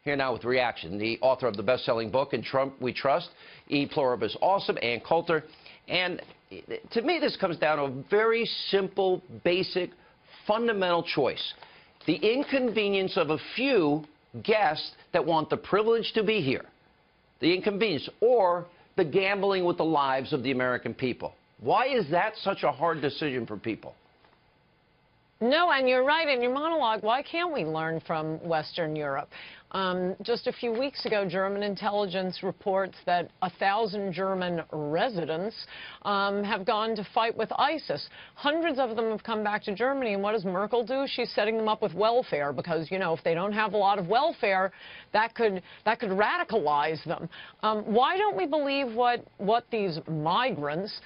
Here now with reaction, the author of the best-selling book, In Trump We Trust, E Pluribus Awesome, and Coulter. And to me, this comes down to a very simple, basic, fundamental choice. The inconvenience of a few guests that want the privilege to be here, the inconvenience, or the gambling with the lives of the American people. Why is that such a hard decision for people? No, and you're right in your monologue. Why can't we learn from Western Europe? Just a few weeks ago, German intelligence reports that 1,000 German residents have gone to fight with ISIS. Hundreds of them have come back to Germany, and what does Merkel do? She's setting them up with welfare because, you know, if they don't have a lot of welfare, that could radicalize them. Why don't we believe what these migrants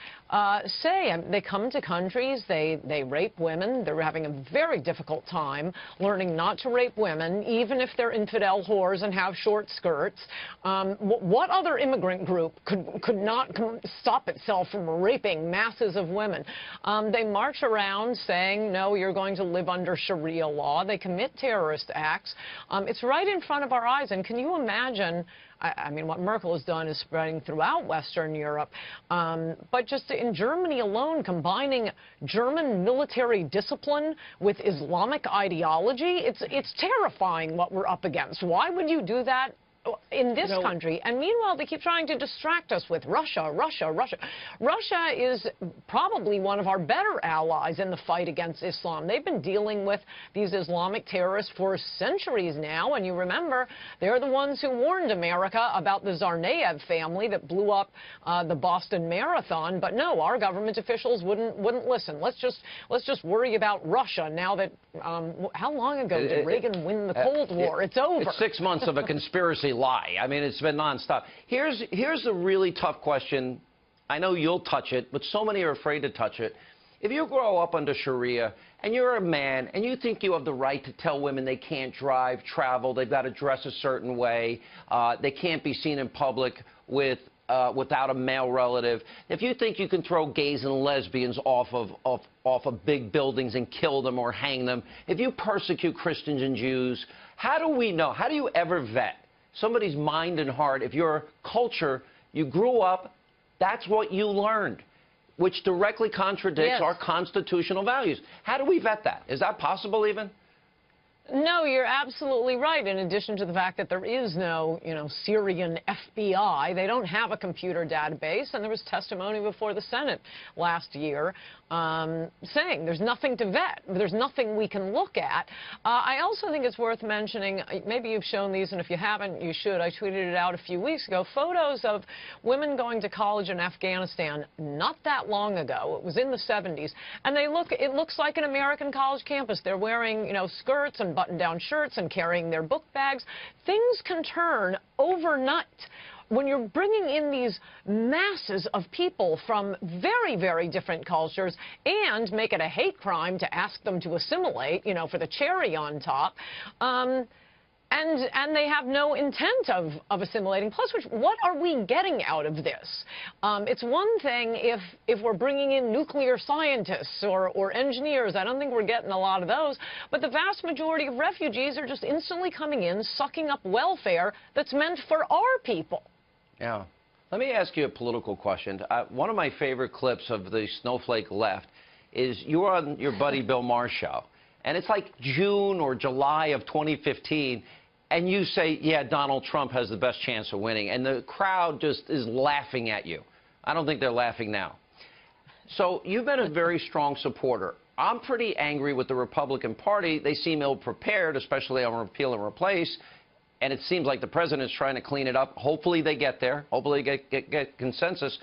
say? They come to countries, they rape women. They're having a very difficult time learning not to rape women, even if they're infidel whores and have short skirts. What other immigrant group could not stop itself from raping masses of women? They march around saying, no, you're going to live under Sharia law. They commit terrorist acts. It's right in front of our eyes. And can you imagine? I mean, what Merkel has done is spreading throughout Western Europe. But just in Germany alone, combining German military discipline with Islamic ideology, it's terrifying what we're up against. Why would you do that in this country? And meanwhile, they keep trying to distract us with Russia, Russia, Russia. Russia is probably one of our better allies in the fight against Islam. They've been dealing with these Islamic terrorists for centuries now, and you remember, they're the ones who warned America about the Tsarnaev family that blew up the Boston Marathon. But no, our government officials wouldn't listen. Let's just worry about Russia now that how long ago did Reagan win the Cold War? It's over. It's 6 months of a conspiracy lie. I mean, it's been nonstop. Here's a really tough question. I know you'll touch it, but so many are afraid to touch it. If you grow up under Sharia and you're a man and you think you have the right to tell women they can't drive, travel, they've got to dress a certain way, they can't be seen in public without a male relative, if you think you can throw gays and lesbians off of big buildings and kill them or hang them, if you persecute Christians and Jews, how do we know? How do you ever vet somebody's mind and heart? If your culture, you grew up, that's what you learned, which directly contradicts our constitutional values. How do we vet that? Is that possible even? No, you're absolutely right. In addition to the fact that there is no, Syrian FBI, they don't have a computer database, and there was testimony before the Senate last year saying there's nothing to vet. There's nothing we can look at. I also think it's worth mentioning, maybe you've shown these, and if you haven't, you should. I tweeted it out a few weeks ago, photos of women going to college in Afghanistan not that long ago. It was in the 70s. And it looks like an American college campus. They're wearing, skirts and button-down shirts and carrying their book bags. Things can turn overnight when you're bringing in these masses of people from very, very different cultures and make it a hate crime to ask them to assimilate, for the cherry on top. And they have no intent of assimilating. Plus, what are we getting out of this? It's one thing if we're bringing in nuclear scientists or engineers. I don't think we're getting a lot of those. But the vast majority of refugees are just instantly coming in, sucking up welfare that's meant for our people. Yeah. Let me ask you a political question. One of my favorite clips of the snowflake left is you were on your buddy Bill Maher's show. And it's like June or July of 2015. And you say, yeah, Donald Trump has the best chance of winning. And the crowd just is laughing at you. I don't think they're laughing now. So you've been a very strong supporter. I'm pretty angry with the Republican Party. They seem ill-prepared, especially on repeal and replace. And it seems like the president's trying to clean it up. Hopefully they get there. Hopefully they get consensus.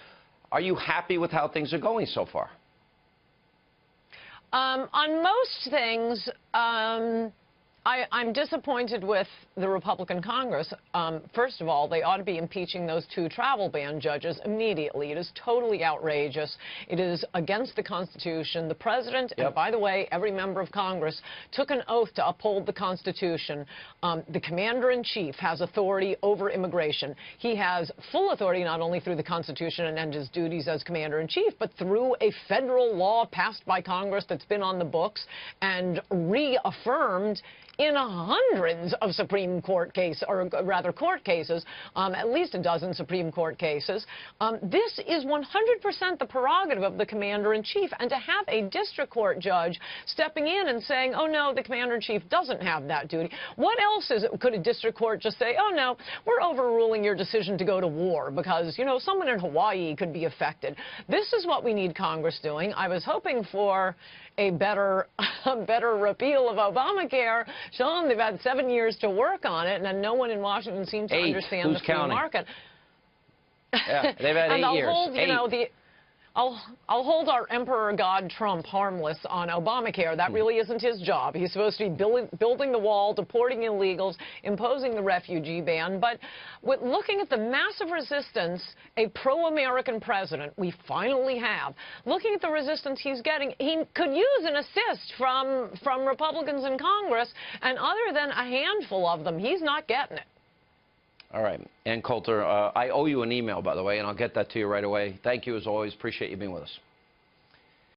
Are you happy with how things are going so far? On most things, I'm disappointed with the Republican Congress. First of all, they ought to be impeaching those 2 travel ban judges immediately. It is totally outrageous. It is against the Constitution. The president, and by the way, every member of Congress, took an oath to uphold the Constitution. The commander-in-chief has authority over immigration. He has full authority not only through the Constitution and his duties as commander-in-chief, but through a federal law passed by Congress that's been on the books and reaffirmed in hundreds of Supreme Court cases, or rather court cases, at least a dozen Supreme Court cases. This is 100% the prerogative of the commander-in-chief, and to have a district court judge stepping in and saying, oh, no, the commander-in-chief doesn't have that duty. What else is it? Could a district court just say, oh, no, we're overruling your decision to go to war because, you know, someone in Hawaii could be affected? This is what we need Congress doing. I was hoping for a better repeal of Obamacare. Sean, they've had 7 years to work on it, and no one in Washington seems to understand the free market. Yeah, they've had 8 years. You know, I'll hold our Emperor God Trump harmless on Obamacare. That really isn't his job. He's supposed to be building the wall, deporting illegals, imposing the refugee ban. But with looking at the massive resistance a pro-American president we finally have, looking at the resistance he's getting, he could use an assist from Republicans in Congress, and other than a handful of them, he's not getting it. All right. And Coulter, I owe you an email, by the way, and I'll get that to you right away. Thank you, as always. Appreciate you being with us.